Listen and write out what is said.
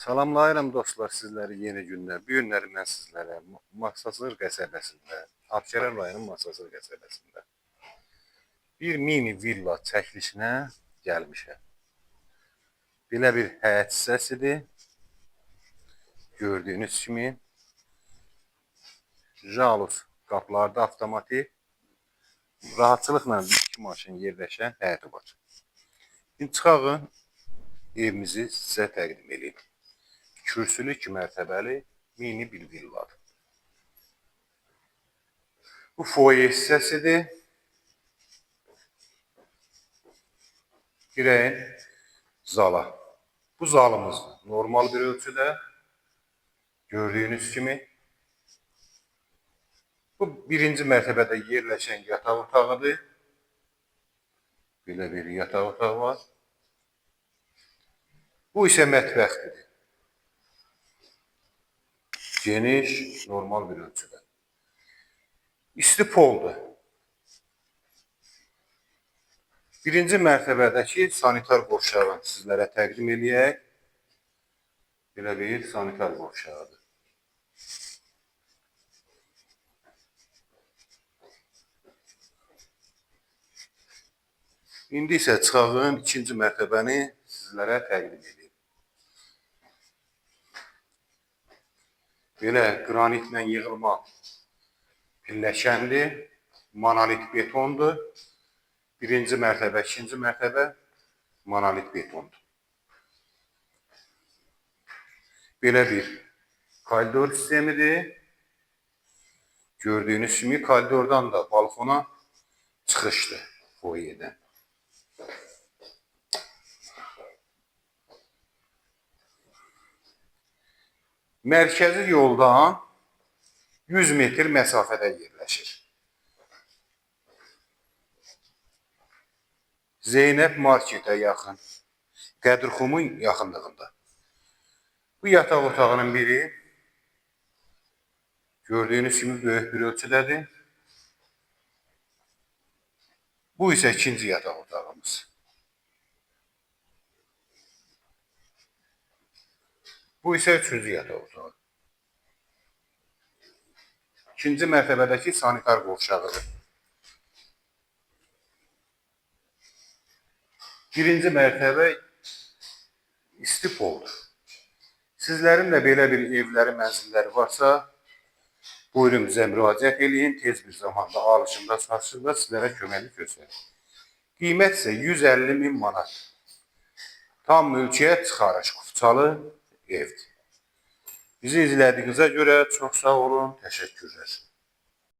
Salamlayıram dostlar sizləri yeni gündə. Bu günləri mən sizlərə Masazır qəsəbəsində, Abşeron rayonunun Masazır qəsəbəsində bir mini villa çəkilişinə gəlmişəm. Belə bir həyət hissəsidir. Gördüyünüz kimi jaluz qapılarda avtomatik rahatçılıqla iki maşın yerləşən həyəti var. Şimdi çıxağın evimizi sizə təqdim edeyim. Kürsülü 2 mərtəbəli mini bir villadır. Bu foyer hissəsidir. Girəyin zala. Bu zalımız normal bir ölçüdə. Gördüyünüz kimi. Bu birinci mərtəbədə yerləşən yataq otağıdır. Belə bir yataq otağı var. Bu isə mətbəxdir. Geniş, normal bir ölçüdə. İsti poldur. Birinci mərtəbədəki sanitar qovşağını sizlərə təqdim edək. Belə bir sanitar qovşağıdır. İndi isə çıxağın ikinci mərtəbəni sizlərə təqdim edeyim. Belə qranitlə yığılma pilləkəndir, monolit betondur. Birinci mərtəbə, ikinci mərtəbə monolit betondur. Belə bir koridor sistemidir. Gördüyünüz kimi koridordan da balkona çıxışdır foyerdən. Mərkəzi yoldan 100 metr məsafədə yerləşir. Zeynəb marketə yaxın, Qədirxumun yaxınlığında. Bu yataq otağının biri gördüyünüz kimi böyük bir ölçüdədir. Bu isə ikinci yataq otağımız. Bu isə üçüncü yataq otağı. İkinci mərtəbədəki sanitar qovşağıdır. Birinci mərtəbə isti poldur. Sizlərin də belə bir evləri, mənzilləri varsa, buyurun bizə müraciət eləyin. Tez bir zamanda alışında, satışında sizlərə köməklik göstərir. Qiymət isə 150.000 manat. Tam mülkiyyət çıxarış Qufçalı evdir. Bizi izlədiyinizə görə çox sağ olun, təşəkkürlər.